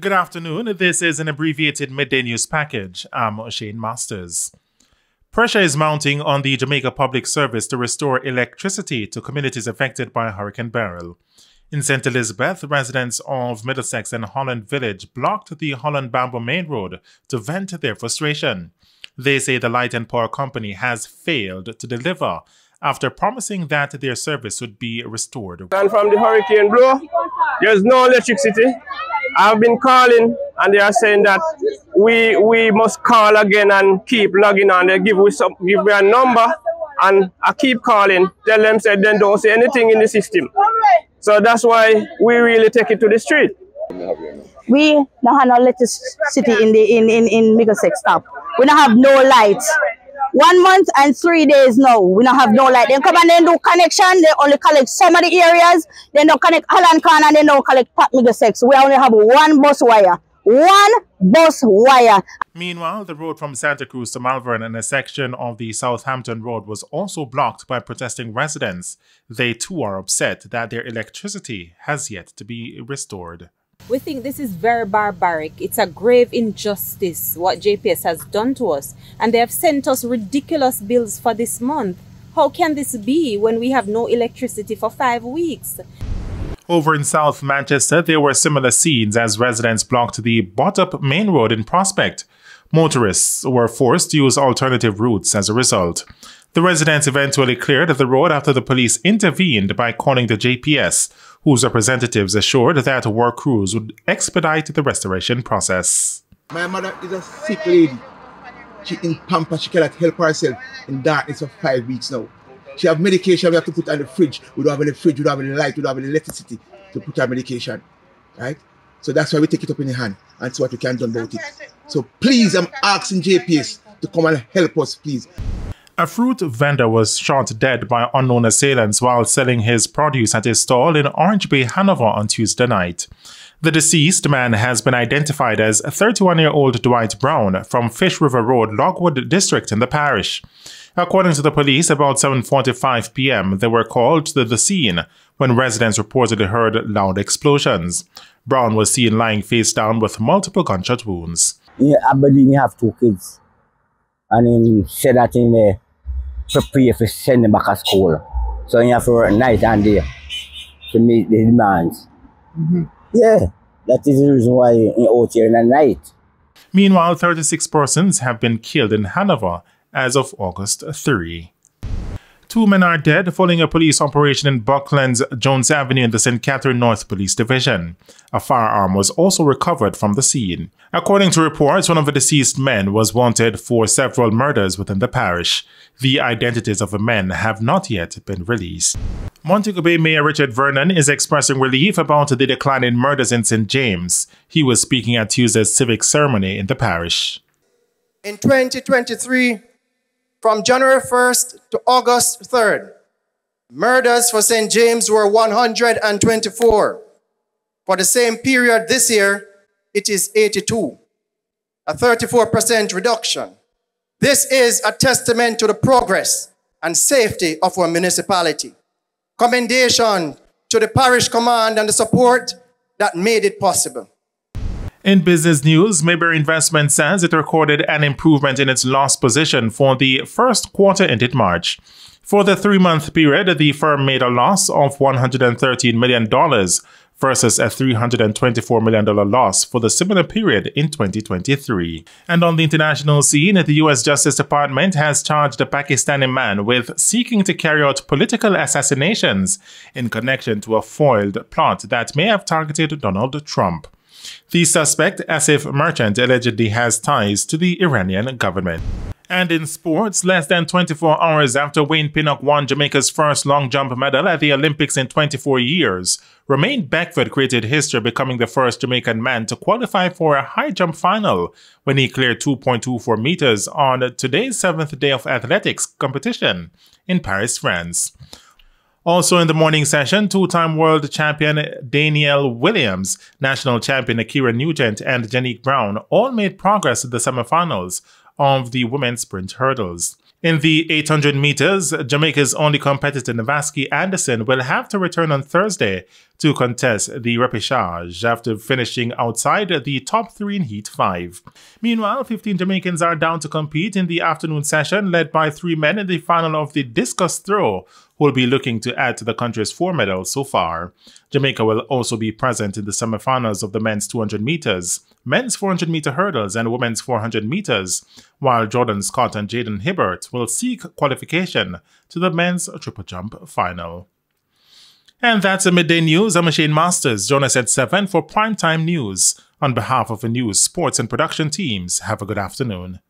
Good afternoon. This is an abbreviated midday news package. I'm Shane Masters. Pressure is mounting on the Jamaica Public Service to restore electricity to communities affected by Hurricane Beryl. In St. Elizabeth, residents of Middlesex and Holland Village blocked the Holland Bamboo Main Road to vent their frustration. They say the light and power company has failed to deliver after promising that their service would be restored. And from the hurricane blow, there's no electricity. I've been calling and they are saying that we must call again and keep logging on. They give me a number and I keep calling, tell them say they don't see anything in the system. So that's why we really take it to the street. We don't have no electricity in Middlesex stop. We don't have no light. 1 month and 3 days now, we don't have no light. They come and they do connection, they only collect some of the areas, they don't connect Holland Corner and they don't collect Pat Middlesex. We only have one bus wire. One bus wire. Meanwhile, the road from Santa Cruz to Malvern and a section of the Southampton Road was also blocked by protesting residents. They too are upset that their electricity has yet to be restored. We think this is very barbaric. It's a grave injustice what JPS has done to us. And they have sent us ridiculous bills for this month. How can this be when we have no electricity for 5 weeks? Over in South Manchester, there were similar scenes as residents blocked the Bottup Main Road in Prospect. Motorists were forced to use alternative routes as a result. The residents eventually cleared the road after the police intervened by calling the JPS, whose representatives assured that work crews would expedite the restoration process. My mother is a sick lady. She in pamper, she cannot help herself in darkness for 5 weeks now. She have medication we have to put on the fridge. We don't have any fridge, we don't have any light, we don't have any electricity to put our medication. Right? So that's why we take it up in the hand and see what we can do about it. So please, I'm asking JPS to come and help us, please. A fruit vendor was shot dead by unknown assailants while selling his produce at his stall in Orange Bay, Hanover on Tuesday night. The deceased man has been identified as 31-year-old Dwight Brown from Fish River Road, Lockwood District in the parish. According to the police, about 7:45 p.m., they were called to the scene when residents reportedly heard loud explosions. Brown was seen lying face down with multiple gunshot wounds. Yeah, I believe he have 2 kids. And he said that in prepare for send them back to school. So you have to work night and day to meet the demands. Yeah, that is the reason why he's out here in the night. Meanwhile, 36 persons have been killed in Hanover as of August 3. 2 men are dead following a police operation in Buckland's Jones Avenue in the St. Catherine North Police Division. A firearm was also recovered from the scene. According to reports, one of the deceased men was wanted for several murders within the parish. The identities of the men have not yet been released. Montego Bay Mayor Richard Vernon is expressing relief about the decline in murders in St. James. He was speaking at Tuesday's civic ceremony in the parish. In 2023, from January 1st to August 3rd, murders for St. James were 124. For the same period this year, it is 82, a 34% reduction. This is a testament to the progress and safety of our municipality. Commendation to the parish command and the support that made it possible. In business news, Mayberry Investment says it recorded an improvement in its loss position for the first quarter ended March. For the 3-month period, the firm made a loss of $113 million versus a $324 million loss for the similar period in 2023. And on the international scene, the U.S. Justice Department has charged a Pakistani man with seeking to carry out political assassinations in connection to a foiled plot that may have targeted Donald Trump. The suspect, Asif Merchant, allegedly has ties to the Iranian government. And in sports, less than 24 hours after Wayne Pinnock won Jamaica's first long jump medal at the Olympics in 24 years, Romain Beckford created history, becoming the first Jamaican man to qualify for a high jump final when he cleared 2.24 meters on today's 7th day of athletics competition in Paris, France. Also in the morning session, 2-time world champion Danielle Williams, national champion Akira Nugent, and Janique Brown all made progress in the semifinals of the women's sprint hurdles. In the 800 meters, Jamaica's only competitor Navaski Anderson will have to return on Thursday to contest the repechage after finishing outside the top 3 in Heat 5. Meanwhile, 15 Jamaicans are down to compete in the afternoon session, led by 3 men in the final of the discus throw, who will be looking to add to the country's 4 medals so far. Jamaica will also be present in the semifinals of the men's 200 meters, men's 400-meter hurdles, and women's 400 meters, while Jordan Scott and Jaden Hibbert will seek qualification to the men's triple jump final. And that's the Midday News. I'm Shane Masters. Join us at 7 for Primetime News. On behalf of the news, sports, and production teams, have a good afternoon.